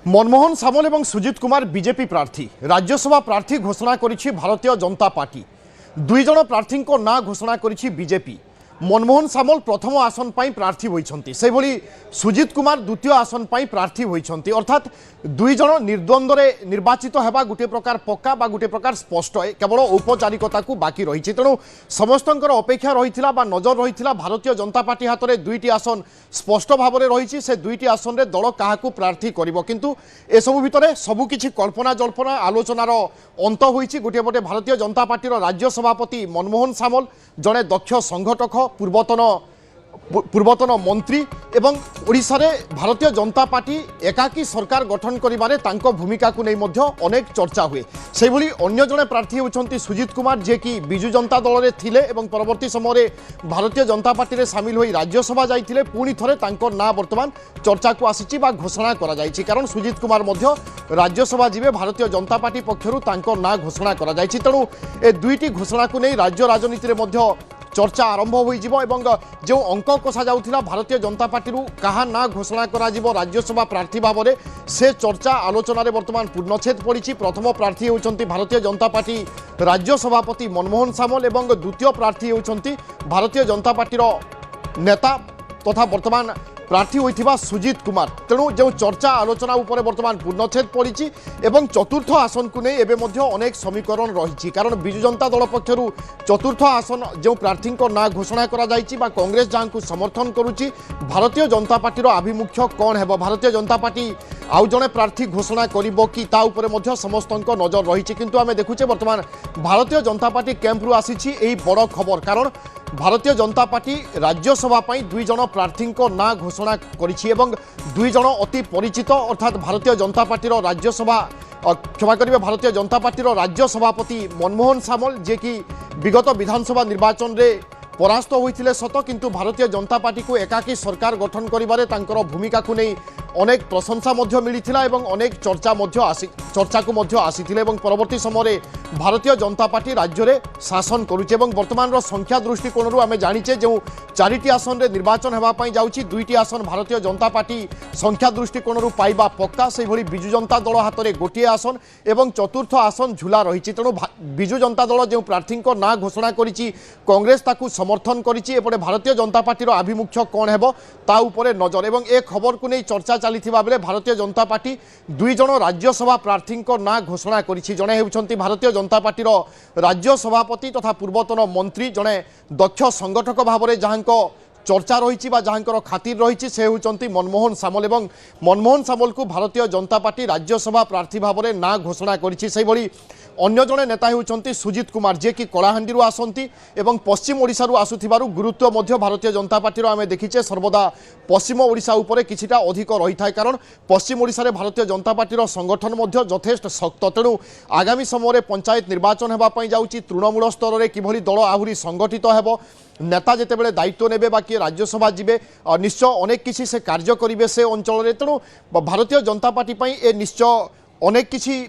मनमोहन सामल और सुजित कुमार बीजेपी प्रार्थी राज्यसभा प्रार्थी घोषणा करिछि भारतीय जनता पार्टी। दुई जन प्रार्थी ना घोषणा करिछि बीजेपी। मनमोहन सामल प्रथम आसन पर प्रार्थी होइछन्ति, से भली सुजित कुमार द्वितीय आसन पर प्रार्थी होइछन्ति। अर्थात दुई जन निर्द्वंद्व निर्वाचित हेबा गोटे प्रकार पक्का बा गोटे प्रकार स्पष्ट, केवल औपचारिकता को बाकी रही। तेणु समस्तंकर अपेक्षा रही बा नजर रही भारतीय जनता पार्टी हाथ में दुईटी आसन स्पष्ट भाव में रही। से दुईटी आसन में दल क्या प्रार्थी करिवो, किंतु एसबू भितर सबुकिछि कल्पना जल्पना आलोचनार अंत होइछि। गोटे पटे भारतीय जनता पार्टी राज्य सभापति मनमोहन सामल जड़े दक्ष संगठक पूर्वतन मंत्री एवं ओडिशा रे भारतीय जनता पार्टी एकाकी सरकार गठन करिबारे तांको भूमिका को नहीं मध्य अनेक चर्चा हुए। से भली अन्य जड़े प्रार्थी होउछन्ति सुजित कुमार, जे कि बिजु जनता दल रे थिले एवं परवर्ती समय भारतीय जनता पार्टी रे शामिल होई राज्यसभा जाइथिले। पुणी थरे तांको ना वर्तमान चर्चा को आसीछि बा घोषणा करा जाइछि, कारण सुजित कुमार मध्य राज्यसभा जीवे भारतीय जनता पार्टी पक्षरु तांको ना घोषणा करा जाइछि। तेणु ए दुईटी घोषणा को नहीं राज्य राजनीति रे मध्य चर्चा आरंभ हो जो अंक कषा जाऊला भारतीय जनता पार्टी क्या ना घोषणा करा राज्यसभा प्रार्थी भाव में, से चर्चा आलोचन वर्तमान पूर्णछेद पड़ी। प्रथम प्रार्थी होती भारतीय जनता पार्टी राज्य सभापति मनमोहन सामल और द्वितीय प्रार्थी होती भारतीय जनता पार्टी नेता तथा वर्तमान प्रार्थी होइथिबा सुजित कुमार। तेणु जो चर्चा आलोचना उपरे वर्तमान पूर्णछेद पड़ी एवं चतुर्थ आसन को नहीं एवं अनेक समीकरण रही, कारण बिजु जनता दल पक्षरु चतुर्थ आसन जो प्रार्थी ना घोषणा करा जाइछि बा कांग्रेस जहां को समर्थन करुच्ची, भारतीय जनता पार्टी आभिमुख्य कौन है, भारतीय जनता पार्टी आउ जड़े प्रार्थी घोषणा करिबो कि ता उपरे मध्य समस्तंक नजर रही। किंतु आमे देखुचे वर्तमान भारतीय जनता पार्टी कैंपरु आसीछि एही बड़ खबर, कारण भारतीय जनता पार्टी राज्यसभा दुई जन प्रार्थी ना घोषणा करिछि एवं दुई जन अति परिचित, अर्थात भारतीय जनता पार्टी राज्यसभा क्षमा करेंगे भारतीय जनता पार्टी राज्य सभापति मनमोहन सामल, जे कि विगत विधानसभा निर्वाचन रे परास्त होइथिले सत, किंतु भारतीय जनता पार्टी को एकाकी सरकार गठन करिबारे तांकर भूमिका को नहीं अनेक प्रशंसा मध्य मिलिथिला एवं अनेक चर्चा को मध्य आसीथिले एवं परवर्ती समय भारतीय जनता पार्टी राज्य रे शासन करुचे। एवं वर्तमान संख्या दृष्टिकोण आमे जानिचे जो चारिटी आसन रे निर्वाचन हेबा पई जाउची, दुईटी आसन भारतीय जनता पार्टी संख्या दृष्टिकोण पाइबा पक्का, से भली बिजु जनता दल हाथ में गोटे आसन एवं चतुर्थ आसन झुला रही। तेणु बिजु जनता दल जो प्रार्थी ना घोषणा करिछि कांग्रेस ताकू समर्थन करिछि, एपटे भारतीय जनता पार्टी आभिमुख्य कौन है ता उपरे नजर। एवं ए खबर को नहीं चर्चा चली बेले भारतीय जनता पार्टी दुई जन राज्यसभा प्रार्थी ना घोषणा करिछि। जड़े होउछन्ति भारतीय जनता पार्टी राज्य सभापति तथा पूर्वतन मंत्री, जड़े दक्ष संगठक भाव में जहां चर्चा रही जहां खातिर रही, से होउछन्ति मनमोहन सामल। एवं मनमोहन सामल को भारतीय जनता पार्टी राज्यसभा प्रार्थी भाव में ना घोषणा करिछि। से भली अन्य जड़े नेता होउछन्ति सुजित कुमार, जे कि कलाहांडी आसती एवं पश्चिम ओडिशा आसुथिबारु गुरुत्व मध्य भारतीय जनता पार्टी आमे देखिचे सर्वदा पश्चिम ओडिशा उपरे किछिटा अधिक रही था, कारण पश्चिम ओडिशा रे भारतीय जनता पार्टी संगठन मध्य यथेष्ट शक्त। तेणु आगामी समय पंचायत निर्वाचन हेबा पई जाउची, तृणमूल स्तर में किभली दल आहुरी संगठित हेबो, नेता जितेबाला दायित्व नेबे बा किए राज्यसभा जीवे निश्चय अनेक किसी से कार्य करेंगे से अंचल में। तेणु भारतीय जनता पार्टी ए निश्चय अनेक किसी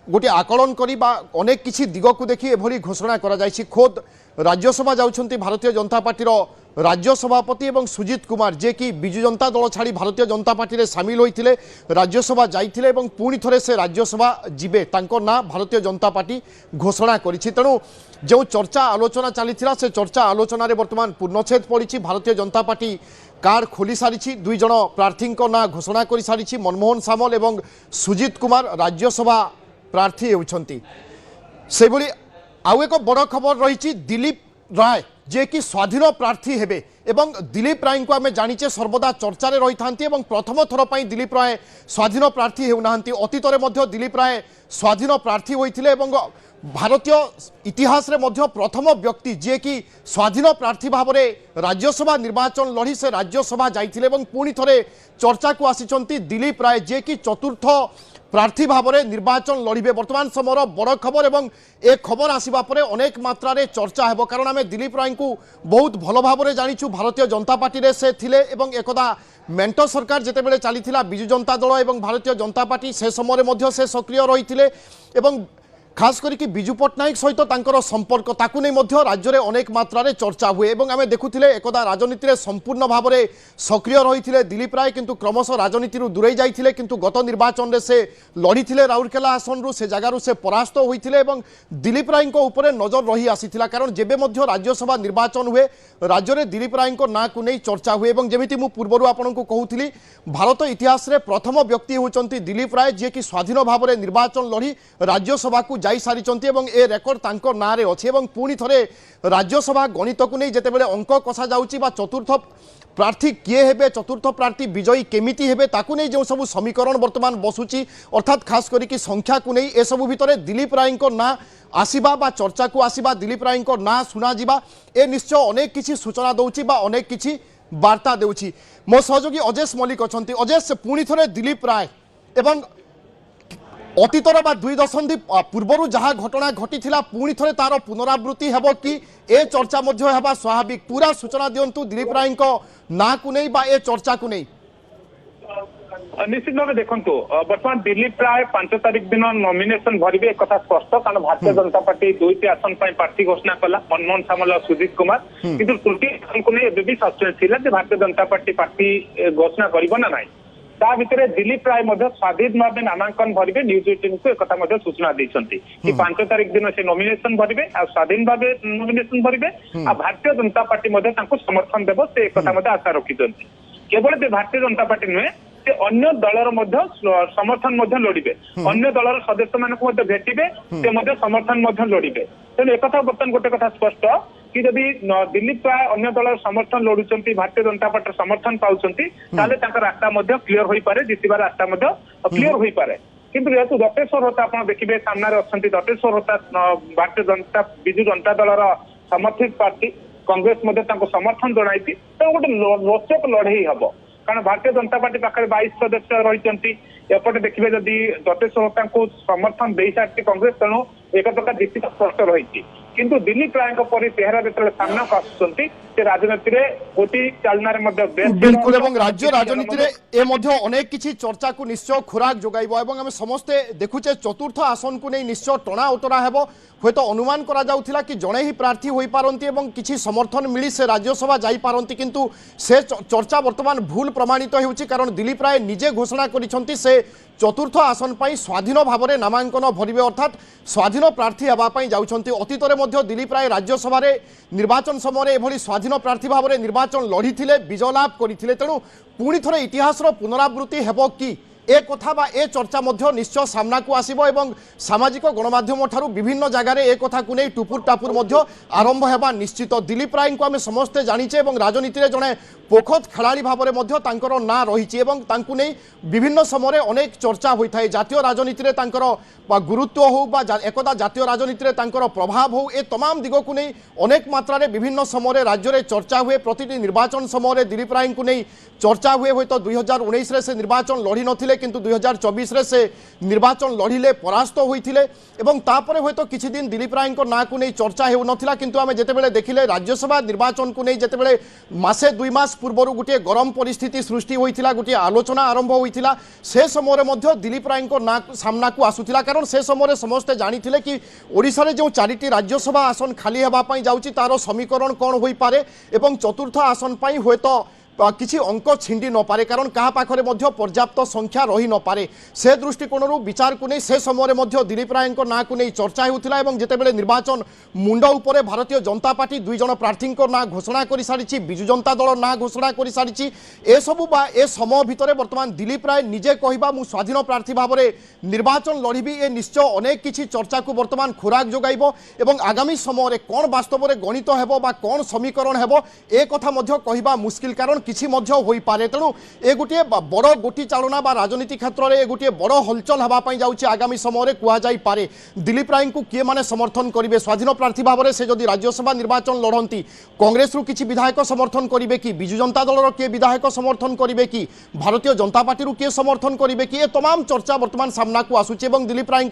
गोटे आकलन करा अनेक किसी दिग को देखी एभली घोषणा करा जायछि। खोद राज्यसभा जाउछन्ति भारतीय जनता पार्टी राज्य सभापति एवं सुजित कुमार, जे कि बिजु जनता दल छाड़ी भारतीय जनता पार्टी रे शामिल होइथिले, राज्यसभा जाइथिले एवं पुणी थरे से राज्यसभा जीवे तांको ना भारतीय जनता पार्टी घोषणा करिछि। तेणु जो चर्चा आलोचना चलीथिला से चर्चा आलोचना रे वर्तमान पूर्णछेद पड़ी। भारतीय जनता पार्टी कार्ड खोली सारी, दुई जन प्रार्थी ना घोषणा कर सारी। मनमोहन सामल एवं सुजित कुमार राज्यसभा प्रार्थी होउछन्ति। से भली आउ एक बड़ खबर रही दिलीप राय, जे कि स्वाधीन प्रार्थी हेबे एवं दिलीप राय को आम जानिचे सर्वदा चर्चा रही था। प्रथम थर पर दिलीप राय स्वाधीन प्रार्थी होना, अतीत में दिलीप राय स्वाधीन प्रार्थी होते एवं भारतीय इतिहास रे मध्य प्रथम व्यक्ति, जे कि स्वाधीन प्रार्थी भाव में राज्यसभा निर्वाचन लड़ी से राज्यसभा जाइथिले एवं पुणी थरे चर्चा को आसिचंती दिलीप राय, जे कि चतुर्थ प्रार्थी भाव में निर्वाचन लड़े। वर्तमान समय बड़ खबर एवं ए खबर आसवा पर अनेक मात्रा रे चर्चा है, कारण आम दिलीप राय को बहुत भल भाव में जाचु। भारतीय जनता पार्टी रे से थिले एवं एकदा मेंटो सरकार जितेबाला चली बिजु जनता दल एवं भारतीय जनता पार्टी से समय से सक्रिय रही एवं खास करके बिजू पट्टनायक सहित तांकर संपर्क ताकू नहीं मध्य राज्य में अनेक मात्रा चर्चा हुए और आम देखुले एकदा राजनीति में संपूर्ण भाव में सक्रिय रही थे दिलीप राय किंतु क्रमश राजनीति दूरे जाते किंतु गत निर्वाचन में से लड़ी राउरकेला आसन से जगार से परास्त होते दिलीप राय उपर नजर रही आसी कारण जेबे मध्य राज्यसभा निर्वाचन हुए राज्य में दिलीप राय ना को नहीं चर्चा हुए जमी मु पूर्वर आपन को कहूली भारत इतिहास रे प्रथम व्यक्ति होचंती दिलीप राय जे कि स्वाधीन भाव में निर्वाचन लड़ी राज्यसभा को जाई सारी ए रेकर्ड तांको नारे अछि एवं पुणी थरे राज्यसभा गणित को नहीं जेतेबेले अंक कषा जाउची बा चतुर्थ प्रार्थी किए हेबे चतुर्थ प्रार्थी विजयी केमिति हेबे ताकू नहीं जो सब समीकरण वर्तमान बसुची अर्थात खास करिक संख्या को नहीं ए सब भितर दिलीप राय ना आसीबा बा चर्चा को आसीबा दिलीप राय ना सुना जिबा ए निश्चय अनेक किछि सूचना दउची बा अनेक किछि वार्ता देउची मो सहयोगी अजेश मल्लिक अछंती अजेश पुणी थरे दिलीप राय एवं अतीतर बा 2 दशंधि पूर्वर जहाँ घटना घटी पुणी थे तार पुनरावृत्ति हेब कि ए चर्चा मध्य हेबा स्वाभाविक पूरा सूचना दिंतु दिलीप राय ना को नहीं बा ए चर्चा को नहीं निश्चित भाव देखु बर्तमान दिलीप राय 5 तारिख दिन नॉमिनेशन भरवे एक कथा स्पष्ट कारण भारतीय जनता पार्टी 2टी आसन प्रार्थी घोषणा कला मनमोहन सामल और सुजीत कुमार किंतु तृतीय आसन को नहीं भी सस्पेंस था भारतीय जनता पार्टी प्रार्थी घोषणा कर ना ना ता भितर दिलीप राय स्वाधीन भाव नामांकन भरवे न्यूज 18 को एक सूचना देते कि 5 तारिख दिन से नॉमिनेशन भरवे स्वाधीन भाव नॉमिनेशन भरवे भारतीय जनता पार्टी समर्थन देव से एक आशा रखिंट केवल भारतीय जनता पार्टी नुहे से अन्य दलर समर्थन लड़े अन्य दलर सदस्य मानक भेटे से समर्थन लड़े तेणु एक बर्तमान गोटे कथा स्पष्ट कि जदि दिलीप राय अन्य दल समर्थन लड़ुंट भारतीय जनता पार्टी समर्थन पाँच रास्ता क्लीयर हो पारे जितवा रास्ता क्लीयर हो पारे किंतु जेहेतु दतेश्वर होता आप देखिए सामने अच्छा दतेश्वर होता भारतीय जनता विजु जनता दलर समर्थित पार्टी कांग्रेस समर्थन जनाई तो गोटे रोचक लड़ई हम कारण भारतीय जनता पार्टी पाखे 22 सदस्य रही एपटे देखिए जदि दतेश्वर होता समर्थन दे सारी कांग्रेस तेणु एक प्रकार जित स्पष्ट रही किंतु दिलीप राय चेहरा जो सामना को आसुंच राजनीति गोटी चालना बिल्कुल राज्य राजनीति अनेक किसी चर्चा को निश्चय खोराक जोगाइब आम समस्ते देखुचे चतुर्थ आसन को नहीं निश्चय टणा उतरा हेब हूँ तो अनुमान करा जाउथिला कि जड़े ही प्रार्थी हो पारती एवं किसी समर्थन मिली से राज्यसभा जाई पारती किंतु से चर्चा वर्तमान भूल प्रमाणित होउछि कारण दिलीप राय निजे घोषणा करिसंती से चतुर्थ आसन पर स्वाधीन भाव में नामांकन भरवे अर्थात स्वाधीन प्रार्थी होगापी जाउछंती अतीतरे मध्य दिलीप राय राज्यसभा निर्वाचन समय एभली स्वाधीन प्रार्थी भाव में निर्वाचन लड़ी विजय लाभ करते तेणु पुणी थे इतिहास पुनरावृत्ति हेब कि ए कथा बा ए चर्चा मध्य निश्चय सामना को आसीबो एवं सामाजिक गणमाध्यम ठारू विभिन्न जगार ए कथा को नहीं टुपुर टापुर मध्य आरंभ हेबा निश्चित दिलीप राय को आम समस्ते जानिचे एवं राजनीति जड़े पोखत खेलाड़ी भाव में मध्य तांकर ना रही एवं तांकु नहीं विभिन्न समय अनेक चर्चा होता है जातीय राजनीति में तांकर गुरुत्व हो बा एकदा जातीय राजनीति में तांकर प्रभाव हो ए तमाम दिग को नहीं अनेक मात्रा विभिन्न समय राज्य में चर्चा हुए प्रतिटी निर्वाचन समय दिलीप राय को नहीं चर्चा हुए हूँ तो 2019 से निर्वाचन लड़ी नथिले किंतु 2024 रे से निर्वाचन लड़िले परास्त होइथिले एवं तापरे हूँ तो किछि दिन दिलीप राय ना को नहीं चर्चा हो नथिला किंतु आमे जेतेबेले देखिले राज्यसभा निर्वाचन को नहीं जेतेबेले मासे 2 मास पूर्व गोटे गरम परिस्थिति सृष्टि होइथिला गोटे आलोचना आरंभ होइथिला से समय मध्य दिलीप राय ना सामना को आसुथिला कारण से समय समस्ते जानिथिले कि ओडिशा रे जो 4टी राज्यसभा आसन खाली हेबा पई जाउची तारो समीकरण कोन होई पारे एवं चतुर्थ आसन पई होय तो किसी अंक छिंडी न पारे कारण क्या पाखरे मध्य पर्याप्त संख्या रही न पारे से दृष्टिकोण विचार को नहीं से समय मध्य दिलीप राय ना को नहीं चर्चा होता जितेबले निर्वाचन मुंड उपरे भारतीय जनता पार्टी 2 जन प्रार्थी ना घोषणा कर सारी विजु जनता दल ना घोषणा कर सारी ए सबू बा ए समय भितर वर्तमान दिलीप राय निजे कहवा मु स्वाधीन प्रार्थी भाव में निर्वाचन लड़बी ए निश्चय अनेक किसी चर्चा को वर्तमान खोराक जोगाइब एवं आगामी समय कौन वास्तव में गणित हेब बा कौन समीकरण हेब ए कथा मध्य कहवा मुस्किल कारण किसी मध्य होई पारे तेणु ए गोटे बड़ गोटी चालना बा राजनीति क्षेत्र में गोटे बड़ हलचल हवाई जाऊँगी आगामी समय कहुई पारे दिलीप राय को किए माने समर्थन करेंगे स्वाधीन प्रार्थी भाव में से जदि राज्यसभा निर्वाचन लड़ती कांग्रेस रु किसी विधायक समर्थन करेंगे कि विजु जनता दल किए विधायक समर्थन करेंगे कि भारतीय जनता पार्टी किए समर्थन करेंगे कि तमाम चर्चा वर्तमान सामना को आसूची दिलीप राय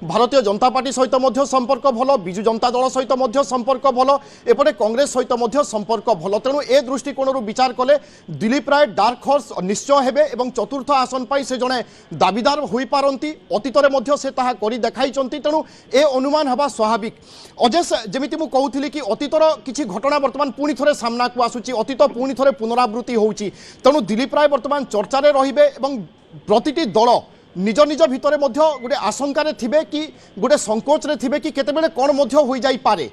भारतीय जनता पार्टी सहित संपर्क भल विजु जनता दल सहित संपर्क भल एपटे कांग्रेस सहित संपर्क भल तेणु ए दृष्टिकोण विचार कले दिलीप राय डार्क हॉर्स निश्चय हेबे एवं चतुर्थ आसन पाई से जने दाबीदार होई पारंती अतीतरे मध्य से ताहा करि देखाइचंती तेणु ए अनुमान हवा स्वाभाविक अजेश जेमिति मु कहूथिली कि अतीतर किछि घटना वर्तमान पुणी थरे सामना को आसुची अतीत पुणी थरे पुनरावृत्ति होउची तेणु दिलीप राय वर्तमान चर्चारे रहिबे एवं प्रतिटी दल निज निज भितर मध्य गोटे आशंकार थिबे कि गोटे संकोच रे थिबे कि केतेबेले कोन मध्य होई जाई पारे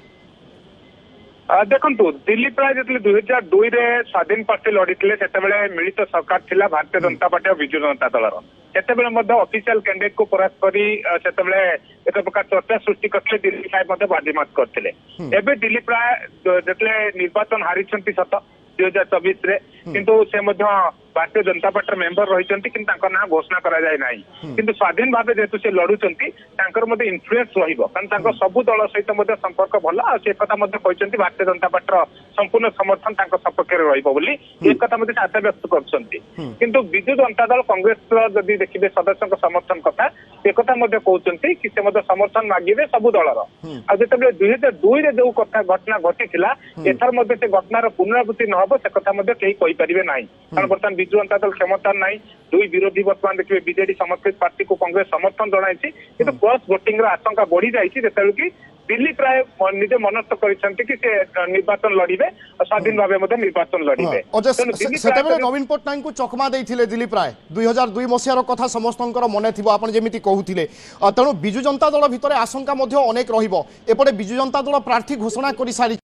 देखु दिलीप राय जो 2002 रे स्वाधीन पार्टी लड़ीते से मिलित सरकार थिला भारतीय जनता पार्टी और विजु जनता दलर से ऑफिशियल कैंडिडेट को परास्त करी एक प्रकार चर्चा सृष्टि करते दिलीप राय बाजीमात करते एवं दिलीप राय जो निर्वाचन हारी सत 2024 रे किंतु से भारतीय जनता पार्टी मेंबर रही ना घोषणा करा जाए ना किंतु स्वाधीन भाव जेहेतु से लड़ुंट इन्फ्लुएंस कारण सबू दल सहित संपर्क भल से कथा भारतीय जनता पार्टी संपूर्ण समर्थन सपक्ष रही एक कथा आशा व्यक्त कर विजु जनता दल कांग्रेस जदि देखिए सदस्य समर्थन कथा से कथा कहते कि से समर्थन मागिबे सबू दलर आते 2002 जो कथा घटना घटी एथर से घटनार पुनरावृत्ति न हो से कथा कहीं कहींपारे ना कारण बर्तमान विजु जनता दल क्षमता ना दुई विरोधी बर्तमान देखिए बीजेडी समर्थित पार्टी को कांग्रेस समर्थन जनाई कि क्रॉस भोटिंग आशंका बढ़ी जाती कि दिलीप राय निजे मनस्थ करछंती कि से निर्वाचन लड़िबे और स्वाधीन भावे निर्वाचन लड़िबे नवीन पट्टनायक को चकमा देइथिले दिलीप राय 2002 मसियार कथा समस्तंकर मने थिबो आपण जेमिति कहूथिले तेणु विजु जनता दल भितर आशंका अनेक रहिबो एपटे विजु जनता दल प्रार्थी घोषणा करि सारी